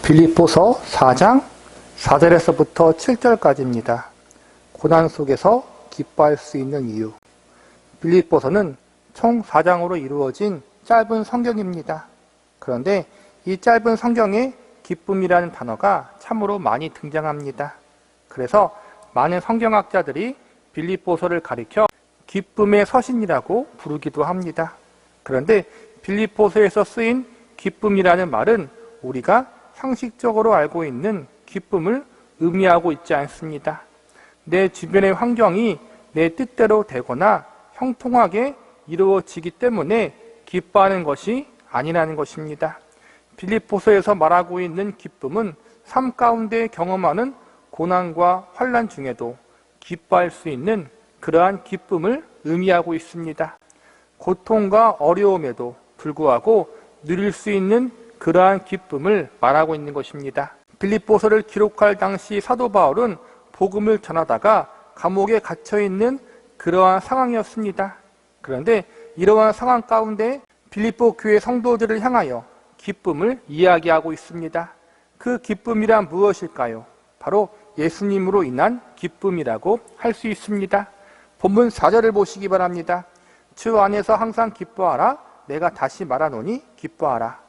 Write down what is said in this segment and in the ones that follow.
빌립보서 4장 4절에서부터 7절까지입니다. 고난 속에서 기뻐할 수 있는 이유. 빌립보서는 총 4장으로 이루어진 짧은 성경입니다. 그런데 이 짧은 성경에 기쁨이라는 단어가 참으로 많이 등장합니다. 그래서 많은 성경학자들이 빌립보서를 가리켜 기쁨의 서신이라고 부르기도 합니다. 그런데 빌립보서에서 쓰인 기쁨이라는 말은 우리가 상식적으로 알고 있는 기쁨을 의미하고 있지 않습니다. 내 주변의 환경이 내 뜻대로 되거나 형통하게 이루어지기 때문에 기뻐하는 것이 아니라는 것입니다. 빌립보서에서 말하고 있는 기쁨은 삶 가운데 경험하는 고난과 환난 중에도 기뻐할 수 있는 그러한 기쁨을 의미하고 있습니다. 고통과 어려움에도 불구하고 누릴 수 있는 그러한 기쁨을 말하고 있는 것입니다. 빌립보서를 기록할 당시 사도 바울은 복음을 전하다가 감옥에 갇혀있는 그러한 상황이었습니다. 그런데 이러한 상황 가운데 빌립보 교회 성도들을 향하여 기쁨을 이야기하고 있습니다. 그 기쁨이란 무엇일까요? 바로 예수님으로 인한 기쁨이라고 할 수 있습니다. 본문 4절을 보시기 바랍니다. 주 안에서 항상 기뻐하라. 내가 다시 말하노니 기뻐하라.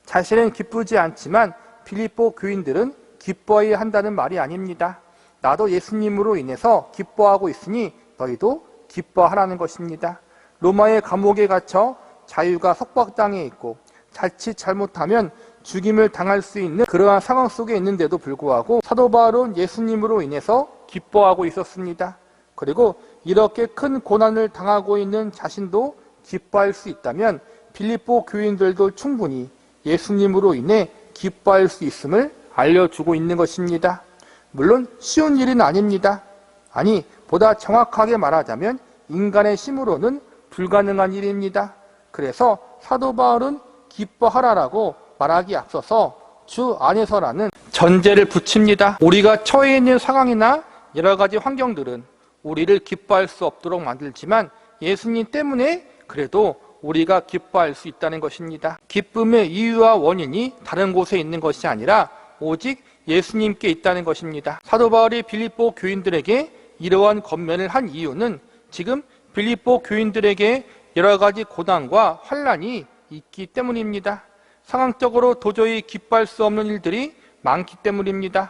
자신은 기쁘지 않지만 빌립보 교인들은 기뻐해야 한다는 말이 아닙니다. 나도 예수님으로 인해서 기뻐하고 있으니 너희도 기뻐하라는 것입니다. 로마의 감옥에 갇혀 자유가 속박당해 있고 자칫 잘못하면 죽임을 당할 수 있는 그러한 상황 속에 있는데도 불구하고 사도 바울은 예수님으로 인해서 기뻐하고 있었습니다. 그리고 이렇게 큰 고난을 당하고 있는 자신도 기뻐할 수 있다면 빌립보 교인들도 충분히 예수님으로 인해 기뻐할 수 있음을 알려주고 있는 것입니다. 물론 쉬운 일은 아닙니다. 아니, 보다 정확하게 말하자면 인간의 힘으로는 불가능한 일입니다. 그래서 사도 바울은 기뻐하라라고 말하기 앞서서 주 안에서라는 전제를 붙입니다. 우리가 처해 있는 상황이나 여러 가지 환경들은 우리를 기뻐할 수 없도록 만들지만 예수님 때문에 그래도 우리가 기뻐할 수 있다는 것입니다. 기쁨의 이유와 원인이 다른 곳에 있는 것이 아니라 오직 예수님께 있다는 것입니다. 사도 바울이 빌립보 교인들에게 이러한 권면을 한 이유는 지금 빌립보 교인들에게 여러 가지 고난과 환난이 있기 때문입니다. 상황적으로 도저히 기뻐할 수 없는 일들이 많기 때문입니다.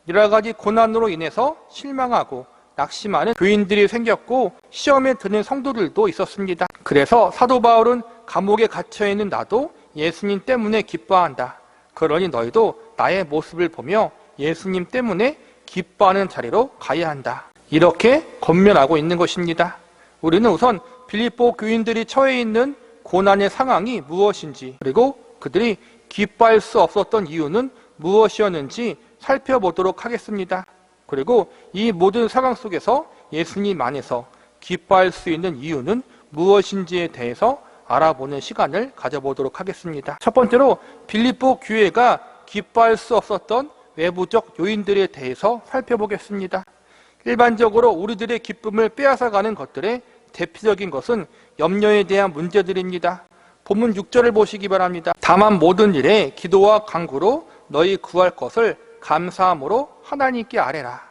여러 가지 고난으로 인해서 실망하고 낙심하는 교인들이 생겼고 시험에 드는 성도들도 있었습니다. 그래서 사도 바울은 감옥에 갇혀있는 나도 예수님 때문에 기뻐한다. 그러니 너희도 나의 모습을 보며 예수님 때문에 기뻐하는 자리로 가야 한다. 이렇게 권면하고 있는 것입니다. 우리는 우선 빌립보 교인들이 처해 있는 고난의 상황이 무엇인지 그리고 그들이 기뻐할 수 없었던 이유는 무엇이었는지 살펴보도록 하겠습니다. 그리고 이 모든 상황 속에서 예수님 안에서 기뻐할 수 있는 이유는 무엇인지에 대해서 알아보는 시간을 가져보도록 하겠습니다. 첫 번째로 빌립보 교회가 기뻐할 수 없었던 외부적 요인들에 대해서 살펴보겠습니다. 일반적으로 우리들의 기쁨을 빼앗아가는 것들의 대표적인 것은 염려에 대한 문제들입니다. 본문 6절을 보시기 바랍니다. 다만 모든 일에 기도와 간구로 너희 구할 것을 감사함으로 하나님께 아뢰라.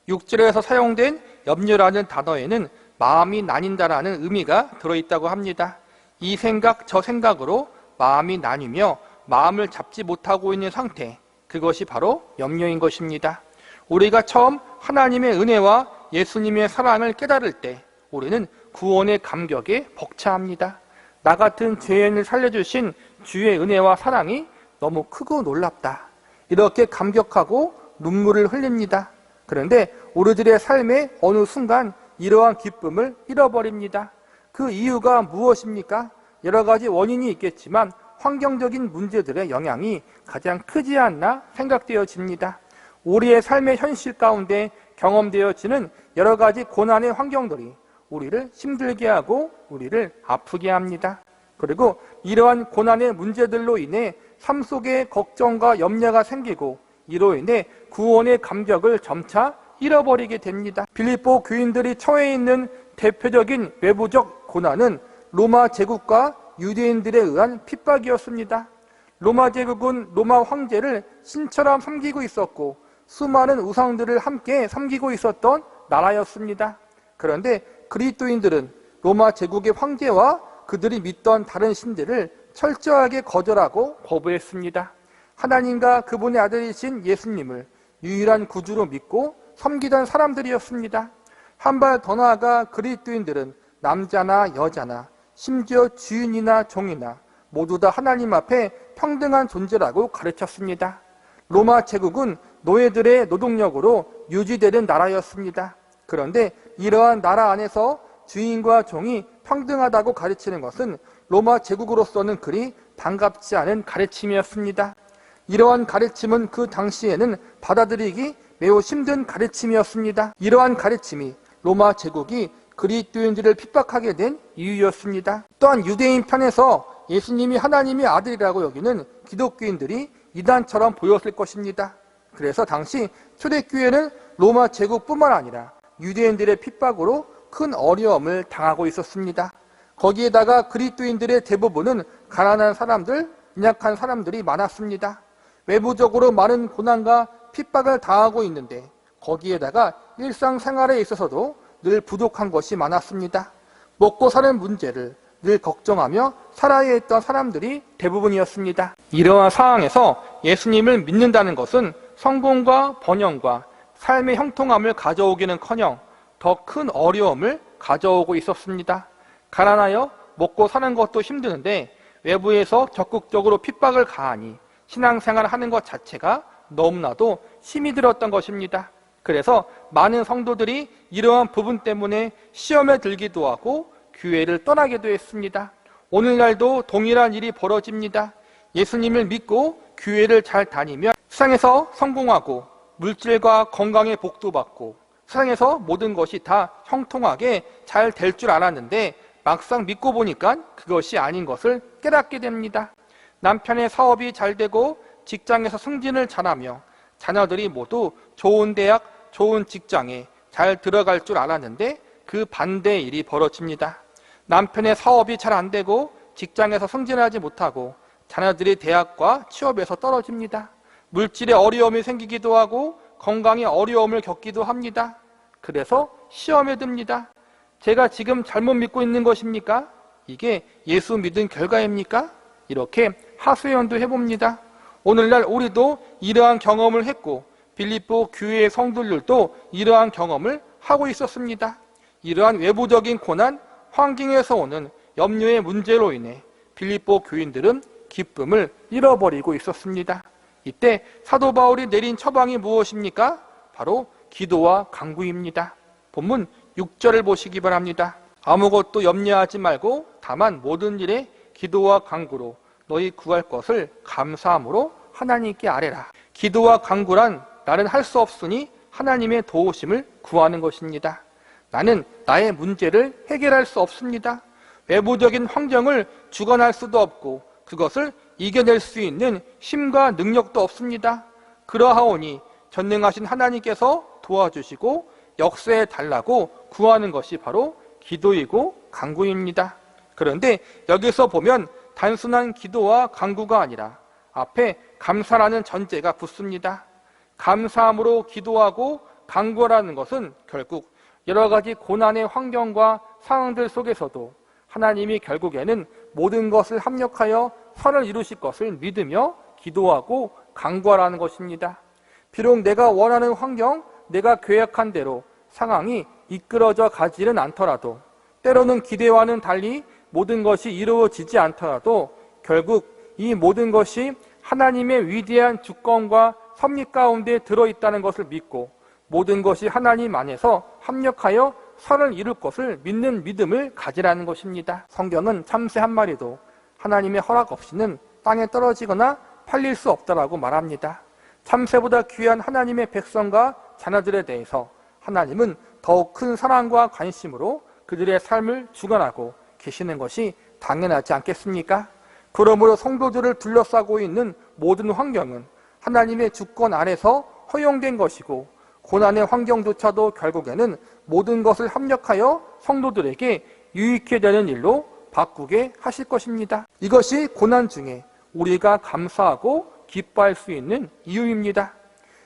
6절에서 사용된 염려라는 단어에는 마음이 나뉜다라는 의미가 들어있다고 합니다. 이 생각 저 생각으로 마음이 나뉘며 마음을 잡지 못하고 있는 상태, 그것이 바로 염려인 것입니다. 우리가 처음 하나님의 은혜와 예수님의 사랑을 깨달을 때 우리는 구원의 감격에 벅차합니다. 나 같은 죄인을 살려주신 주의 은혜와 사랑이 너무 크고 놀랍다. 이렇게 감격하고 눈물을 흘립니다. 그런데 우리들의 삶의 어느 순간 이러한 기쁨을 잃어버립니다. 그 이유가 무엇입니까? 여러 가지 원인이 있겠지만 환경적인 문제들의 영향이 가장 크지 않나 생각되어집니다. 우리의 삶의 현실 가운데 경험되어지는 여러 가지 고난의 환경들이 우리를 힘들게 하고 우리를 아프게 합니다. 그리고 이러한 고난의 문제들로 인해 삶 속에 걱정과 염려가 생기고 이로 인해 구원의 감격을 점차 잃어버리게 됩니다. 빌립보 교인들이 처해 있는 대표적인 외부적 고난은 로마 제국과 유대인들에 의한 핍박이었습니다. 로마 제국은 로마 황제를 신처럼 섬기고 있었고 수많은 우상들을 함께 섬기고 있었던 나라였습니다. 그런데 그리스도인들은 로마 제국의 황제와 그들이 믿던 다른 신들을 철저하게 거절하고 거부했습니다. 하나님과 그분의 아들이신 예수님을 유일한 구주로 믿고 섬기던 사람들이었습니다. 한 발 더 나아가 그리스도인들은 남자나 여자나 심지어 주인이나 종이나 모두 다 하나님 앞에 평등한 존재라고 가르쳤습니다. 로마 제국은 노예들의 노동력으로 유지되는 나라였습니다. 그런데 이러한 나라 안에서 주인과 종이 평등하다고 가르치는 것은 로마 제국으로서는 그리 반갑지 않은 가르침이었습니다. 이러한 가르침은 그 당시에는 받아들이기 매우 힘든 가르침이었습니다. 이러한 가르침이 로마 제국이 그리스도인들을 핍박하게 된 이유였습니다. 또한 유대인 편에서 예수님이 하나님의 아들이라고 여기는 기독교인들이 이단처럼 보였을 것입니다. 그래서 당시 초대교회는 로마 제국뿐만 아니라 유대인들의 핍박으로 큰 어려움을 당하고 있었습니다. 거기에다가 그리스도인들의 대부분은 가난한 사람들, 연약한 사람들이 많았습니다. 외부적으로 많은 고난과 핍박을 당하고 있는데 거기에다가 일상생활에 있어서도 늘 부족한 것이 많았습니다. 먹고 사는 문제를 늘 걱정하며 살아야 했던 사람들이 대부분이었습니다. 이러한 상황에서 예수님을 믿는다는 것은 성공과 번영과 삶의 형통함을 가져오기는커녕 더 큰 어려움을 가져오고 있었습니다. 가난하여 먹고 사는 것도 힘드는데 외부에서 적극적으로 핍박을 가하니 신앙생활을 하는 것 자체가 너무나도 힘이 들었던 것입니다. 그래서 많은 성도들이 이러한 부분 때문에 시험에 들기도 하고 교회를 떠나기도 했습니다. 오늘날도 동일한 일이 벌어집니다. 예수님을 믿고 교회를 잘 다니면 세상에서 성공하고 물질과 건강의 복도 받고 세상에서 모든 것이 다 형통하게 잘 될 줄 알았는데 막상 믿고 보니까 그것이 아닌 것을 깨닫게 됩니다. 남편의 사업이 잘 되고 직장에서 승진을 잘하며 자녀들이 모두 좋은 대학, 좋은 직장에 잘 들어갈 줄 알았는데 그 반대의 일이 벌어집니다. 남편의 사업이 잘 안 되고 직장에서 승진하지 못하고 자녀들이 대학과 취업에서 떨어집니다. 물질에 어려움이 생기기도 하고 건강에 어려움을 겪기도 합니다. 그래서 시험에 듭니다. 제가 지금 잘못 믿고 있는 것입니까? 이게 예수 믿은 결과입니까? 이렇게 하소연도 해봅니다. 오늘날 우리도 이러한 경험을 했고 빌립보 교회의 성도들도 이러한 경험을 하고 있었습니다. 이러한 외부적인 고난, 환경에서 오는 염려의 문제로 인해 빌립보 교인들은 기쁨을 잃어버리고 있었습니다. 이때 사도 바울이 내린 처방이 무엇입니까? 바로 기도와 간구입니다. 본문 6절을 보시기 바랍니다. 아무것도 염려하지 말고 다만 모든 일에 기도와 간구로 너희 구할 것을 감사함으로 하나님께 아뢰라. 기도와 간구란 나는 할 수 없으니 하나님의 도우심을 구하는 것입니다. 나는 나의 문제를 해결할 수 없습니다. 외부적인 환경을 주관할 수도 없고 그것을 이겨낼 수 있는 힘과 능력도 없습니다. 그러하오니 전능하신 하나님께서 도와주시고 역사해 달라고 구하는 것이 바로 기도이고 간구입니다. 그런데 여기서 보면 단순한 기도와 간구가 아니라 앞에 감사라는 전제가 붙습니다. 감사함으로 기도하고 간구하라는 것은 결국 여러 가지 고난의 환경과 상황들 속에서도 하나님이 결국에는 모든 것을 합력하여 선을 이루실 것을 믿으며 기도하고 간구하라는 것입니다. 비록 내가 원하는 환경, 내가 계획한 대로 상황이 이끌어져 가지는 않더라도 때로는 기대와는 달리 모든 것이 이루어지지 않더라도 결국 이 모든 것이 하나님의 위대한 주권과 섭리 가운데 들어있다는 것을 믿고 모든 것이 하나님 안에서 합력하여 선을 이룰 것을 믿는 믿음을 가지라는 것입니다. 성경은 참새 한 마리도 하나님의 허락 없이는 땅에 떨어지거나 팔릴 수 없다라고 말합니다. 참새보다 귀한 하나님의 백성과 자녀들에 대해서 하나님은 더욱 큰 사랑과 관심으로 그들의 삶을 주관하고 계시는 것이 당연하지 않겠습니까? 그러므로 성도들을 둘러싸고 있는 모든 환경은 하나님의 주권 아래서 허용된 것이고 고난의 환경조차도 결국에는 모든 것을 합력하여 성도들에게 유익해 되는 일로 바꾸게 하실 것입니다. 이것이 고난 중에 우리가 감사하고 기뻐할 수 있는 이유입니다.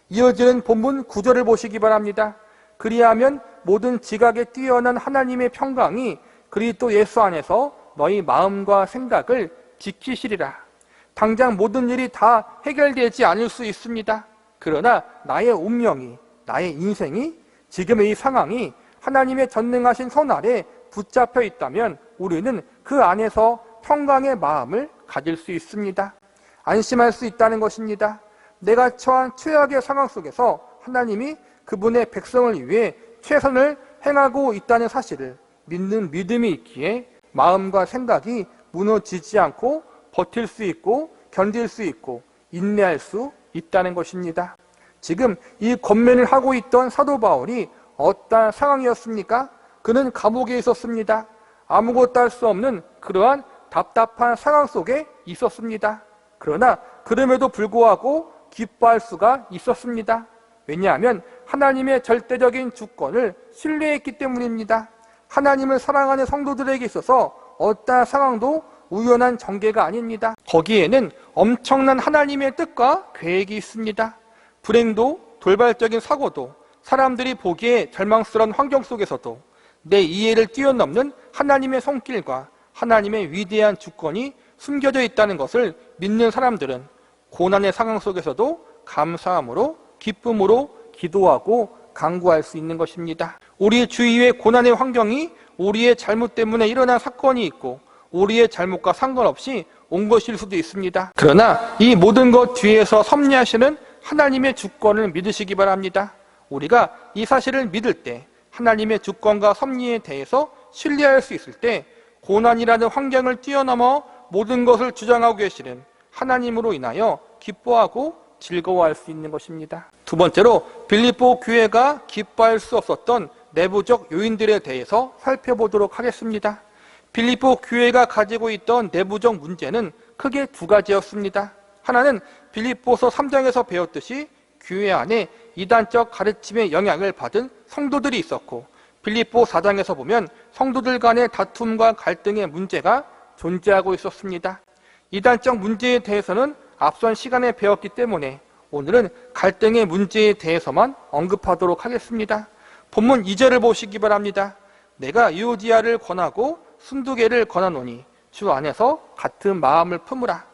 이어지는 본문 9절을 보시기 바랍니다. 그리하면 모든 지각에 뛰어난 하나님의 평강이 그리스도 예수 안에서 너희 마음과 생각을 지키시리라. 당장 모든 일이 다 해결되지 않을 수 있습니다. 그러나 나의 운명이, 나의 인생이, 지금의 이 상황이 하나님의 전능하신 손 아래 붙잡혀 있다면 우리는 그 안에서 평강의 마음을 가질 수 있습니다. 안심할 수 있다는 것입니다. 내가 처한 최악의 상황 속에서 하나님이 그분의 백성을 위해 최선을 행하고 있다는 사실을 믿는 믿음이 있기에 마음과 생각이 무너지지 않고 버틸 수 있고 견딜 수 있고 인내할 수 있다는 것입니다. 지금 이 권면을 하고 있던 사도 바울이 어떠한 상황이었습니까? 그는 감옥에 있었습니다. 아무것도 할 수 없는 그러한 답답한 상황 속에 있었습니다. 그러나 그럼에도 불구하고 기뻐할 수가 있었습니다. 왜냐하면 하나님의 절대적인 주권을 신뢰했기 때문입니다. 하나님을 사랑하는 성도들에게 있어서 어떠한 상황도 우연한 전개가 아닙니다. 거기에는 엄청난 하나님의 뜻과 계획이 있습니다. 불행도 돌발적인 사고도 사람들이 보기에 절망스러운 환경 속에서도 내 이해를 뛰어넘는 하나님의 손길과 하나님의 위대한 주권이 숨겨져 있다는 것을 믿는 사람들은 고난의 상황 속에서도 감사함으로 기쁨으로 기도하고 간구할 수 있는 것입니다. 우리 주위의 고난의 환경이 우리의 잘못 때문에 일어난 사건이 있고 우리의 잘못과 상관없이 온 것일 수도 있습니다. 그러나 이 모든 것 뒤에서 섭리하시는 하나님의 주권을 믿으시기 바랍니다. 우리가 이 사실을 믿을 때 하나님의 주권과 섭리에 대해서 신뢰할 수 있을 때 고난이라는 환경을 뛰어넘어 모든 것을 주장하고 계시는 하나님으로 인하여 기뻐하고 즐거워할 수 있는 것입니다. 두 번째로 빌립보 교회가 기뻐할 수 없었던 내부적 요인들에 대해서 살펴보도록 하겠습니다. 빌립보 교회가 가지고 있던 내부적 문제는 크게 두 가지였습니다. 하나는 빌립보서 3장에서 배웠듯이 교회 안에 이단적 가르침의 영향을 받은 성도들이 있었고, 빌립보 4장에서 보면 성도들 간의 다툼과 갈등의 문제가 존재하고 있었습니다. 이단적 문제에 대해서는 앞선 시간에 배웠기 때문에 오늘은 갈등의 문제에 대해서만 언급하도록 하겠습니다. 본문 2절을 보시기 바랍니다. 내가 유오디아를 권하고 순두개를 권하노니 주 안에서 같은 마음을 품으라.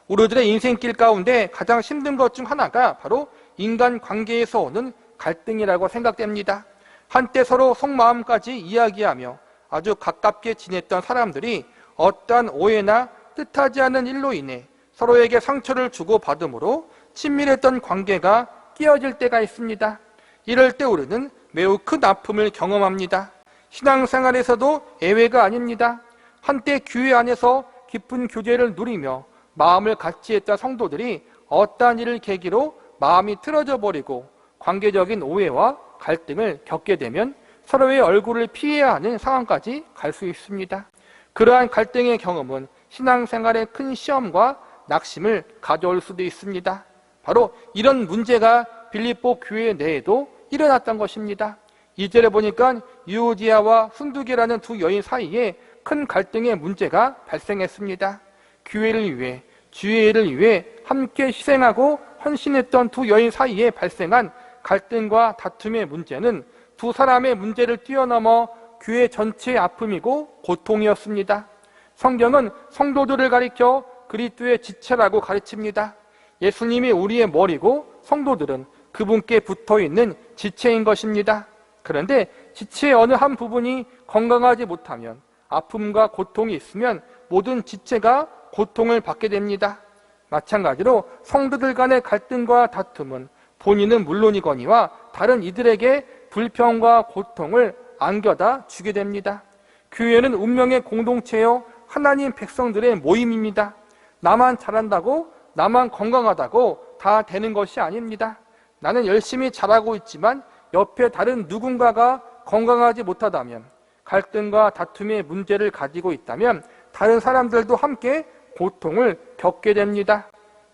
우리들의 인생길 가운데 가장 힘든 것 중 하나가 바로 인간 관계에서 오는 갈등이라고 생각됩니다. 한때 서로 속마음까지 이야기하며 아주 가깝게 지냈던 사람들이 어떠한 오해나 뜻하지 않은 일로 인해 서로에게 상처를 주고받음으로 친밀했던 관계가 깨어질 때가 있습니다. 이럴 때 우리는 매우 큰 아픔을 경험합니다. 신앙생활에서도 예외가 아닙니다. 한때 교회 안에서 깊은 교제를 누리며 마음을 같이 했던 성도들이 어떠한 일을 계기로 마음이 틀어져 버리고 관계적인 오해와 갈등을 겪게 되면 서로의 얼굴을 피해야 하는 상황까지 갈 수 있습니다. 그러한 갈등의 경험은 신앙생활의 큰 시험과 낙심을 가져올 수도 있습니다. 바로 이런 문제가 빌립보 교회 내에도 일어났던 것입니다. 2절에 보니까 유오디아와 순두개라는 두 여인 사이에 큰 갈등의 문제가 발생했습니다. 교회를 위해, 주의 일을 위해 함께 희생하고 헌신했던 두 여인 사이에 발생한 갈등과 다툼의 문제는 두 사람의 문제를 뛰어넘어 교회 전체의 아픔이고 고통이었습니다. 성경은 성도들을 가리켜 그리스도의 지체라고 가르칩니다. 예수님이 우리의 머리고 성도들은 그분께 붙어있는 지체인 것입니다. 그런데 지체의 어느 한 부분이 건강하지 못하면, 아픔과 고통이 있으면 모든 지체가 고통을 받게 됩니다. 마찬가지로 성도들 간의 갈등과 다툼은 본인은 물론이거니와 다른 이들에게 불평과 고통을 안겨다 주게 됩니다. 교회는 운명의 공동체요 하나님 백성들의 모임입니다. 나만 잘한다고, 나만 건강하다고 다 되는 것이 아닙니다. 나는 열심히 잘하고 있지만 옆에 다른 누군가가 건강하지 못하다면, 갈등과 다툼의 문제를 가지고 있다면 다른 사람들도 함께 고통을 겪게 됩니다.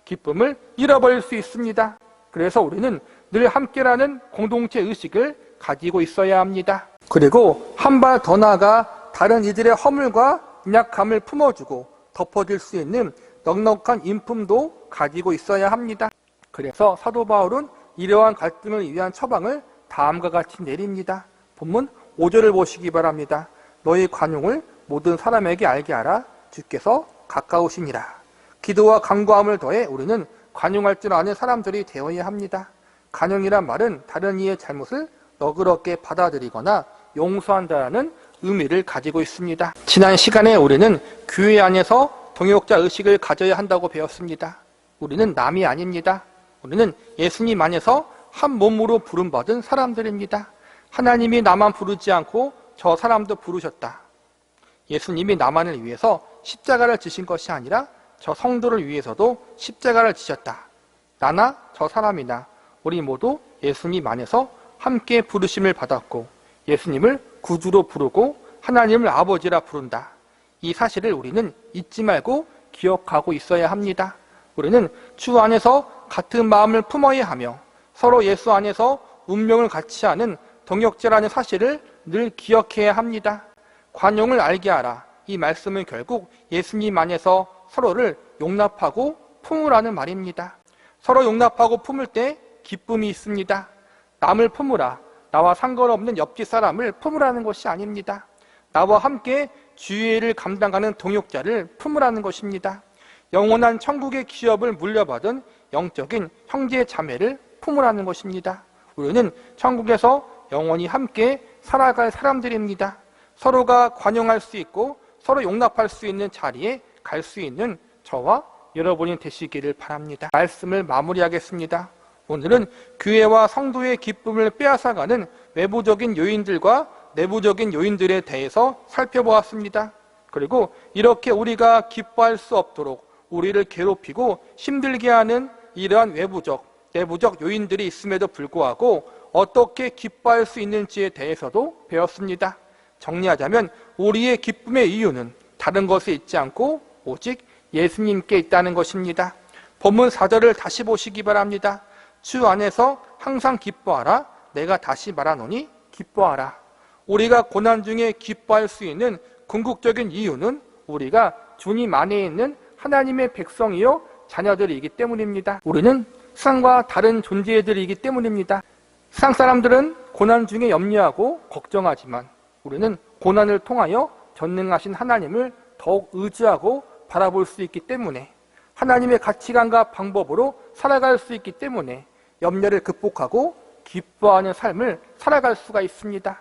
기쁨을 잃어버릴 수 있습니다. 그래서 우리는 늘 함께라는 공동체 의식을 가지고 있어야 합니다. 그리고 한 발 더 나아가 다른 이들의 허물과 연약함을 품어주고 덮어줄 수 있는 넉넉한 인품도 가지고 있어야 합니다. 그래서 사도 바울은 이러한 갈등을 위한 처방을 다음과 같이 내립니다. 본문 5절을 보시기 바랍니다. 너희 관용을 모든 사람에게 알게 하라. 주께서 가까우시니라. 기도와 간구함을 더해 우리는 관용할 줄 아는 사람들이 되어야 합니다. 관용이란 말은 다른 이의 잘못을 너그럽게 받아들이거나 용서한다는 의미를 가지고 있습니다. 지난 시간에 우리는 교회 안에서 동역자 의식을 가져야 한다고 배웠습니다. 우리는 남이 아닙니다. 우리는 예수님 안에서 한 몸으로 부름받은 사람들입니다. 하나님이 나만 부르지 않고 저 사람도 부르셨다. 예수님이 나만을 위해서 십자가를 지신 것이 아니라 저 성도를 위해서도 십자가를 지셨다. 나나 저 사람이나 우리 모두 예수님 안에서 함께 부르심을 받았고 예수님을 구주로 부르고 하나님을 아버지라 부른다. 이 사실을 우리는 잊지 말고 기억하고 있어야 합니다. 우리는 주 안에서 같은 마음을 품어야 하며 서로 예수 안에서 운명을 같이 하는 동역자라는 사실을 늘 기억해야 합니다. 관용을 알게 하라. 이 말씀은 결국 예수님 안에서 서로를 용납하고 품으라는 말입니다. 서로 용납하고 품을 때 기쁨이 있습니다. 남을 품으라. 나와 상관없는 옆집 사람을 품으라는 것이 아닙니다. 나와 함께 주의를 감당하는 동역자를 품으라는 것입니다. 영원한 천국의 기업을 물려받은 영적인 형제 자매를 품으라는 것입니다. 우리는 천국에서 영원히 함께 살아갈 사람들입니다. 서로가 관용할 수 있고 서로 용납할 수 있는 자리에 갈 수 있는 저와 여러분이 되시기를 바랍니다. 말씀을 마무리하겠습니다. 오늘은 교회와 성도의 기쁨을 빼앗아가는 외부적인 요인들과 내부적인 요인들에 대해서 살펴보았습니다. 그리고 이렇게 우리가 기뻐할 수 없도록 우리를 괴롭히고 힘들게 하는 이러한 외부적, 내부적 요인들이 있음에도 불구하고 어떻게 기뻐할 수 있는지에 대해서도 배웠습니다. 정리하자면 우리의 기쁨의 이유는 다른 것에 있지 않고 오직 예수님께 있다는 것입니다. 본문 4절을 다시 보시기 바랍니다. 주 안에서 항상 기뻐하라. 내가 다시 말하노니 기뻐하라. 우리가 고난 중에 기뻐할 수 있는 궁극적인 이유는 우리가 주님 안에 있는 하나님의 백성이요 자녀들이기 때문입니다. 우리는 세상과 다른 존재들이기 때문입니다. 세상 사람들은 고난 중에 염려하고 걱정하지만 우리는 고난을 통하여 전능하신 하나님을 더욱 의지하고 바라볼 수 있기 때문에 하나님의 가치관과 방법으로 살아갈 수 있기 때문에 염려를 극복하고 기뻐하는 삶을 살아갈 수가 있습니다.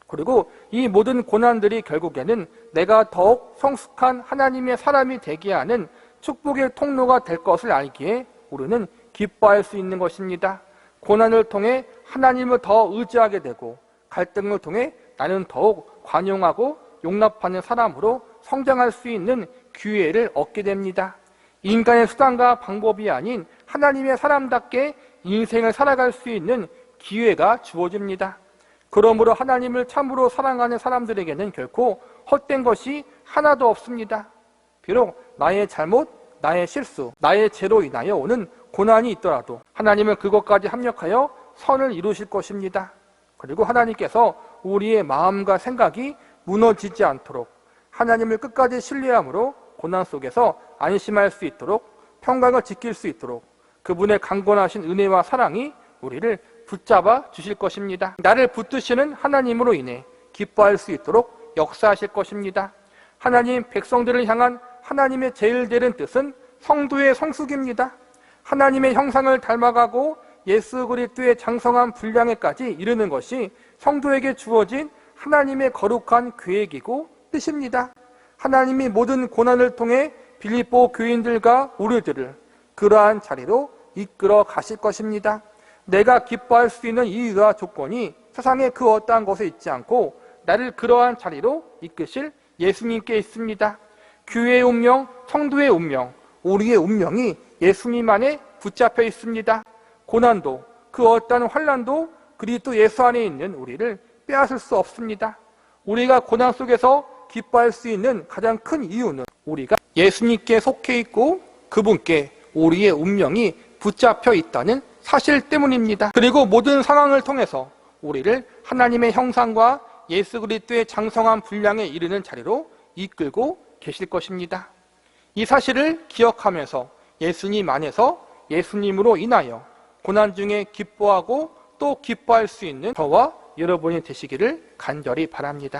그리고 이 모든 고난들이 결국에는 내가 더욱 성숙한 하나님의 사람이 되게 하는 축복의 통로가 될 것을 알기에 우리는 기뻐할 수 있는 것입니다. 고난을 통해 하나님을 더 의지하게 되고 갈등을 통해 나는 더욱 관용하고 용납하는 사람으로 성장할 수 있는 기회를 얻게 됩니다. 인간의 수단과 방법이 아닌 하나님의 사람답게 인생을 살아갈 수 있는 기회가 주어집니다. 그러므로 하나님을 참으로 사랑하는 사람들에게는 결코 헛된 것이 하나도 없습니다. 비록 나의 잘못, 나의 실수, 나의 죄로 인하여 오는 고난이 있더라도 하나님은 그것까지 합력하여 선을 이루실 것입니다. 그리고 하나님께서 우리의 마음과 생각이 무너지지 않도록 하나님을 끝까지 신뢰함으로 고난 속에서 안심할 수 있도록 평강을 지킬 수 있도록 그분의 강권하신 은혜와 사랑이 우리를 붙잡아 주실 것입니다. 나를 붙드시는 하나님으로 인해 기뻐할 수 있도록 역사하실 것입니다. 하나님 백성들을 향한 하나님의 제일 되는 뜻은 성도의 성숙입니다. 하나님의 형상을 닮아가고 예수 그리스도의 장성한 분량에까지 이르는 것이 성도에게 주어진 하나님의 거룩한 계획이고 뜻입니다. 하나님이 모든 고난을 통해 빌립보 교인들과 우리들을 그러한 자리로 이끌어 가실 것입니다. 내가 기뻐할 수 있는 이유와 조건이 세상의 그 어떠한 것에 있지 않고 나를 그러한 자리로 이끄실 예수님께 있습니다. 교회의 운명, 성도의 운명, 우리의 운명이 예수님 안에 붙잡혀 있습니다. 고난도 그 어떠한 환난도 그리스도 예수 안에 있는 우리를 빼앗을 수 없습니다. 우리가 고난 속에서 기뻐할 수 있는 가장 큰 이유는 우리가 예수님께 속해 있고 그분께 우리의 운명이 붙잡혀 있다는 사실 때문입니다. 그리고 모든 상황을 통해서 우리를 하나님의 형상과 예수 그리스도의 장성한 분량에 이르는 자리로 이끌고 계실 것입니다. 이 사실을 기억하면서 예수님 안에서 예수님으로 인하여 고난 중에 기뻐하고 또 기뻐할 수 있는 저와 여러분이 되시기를 간절히 바랍니다.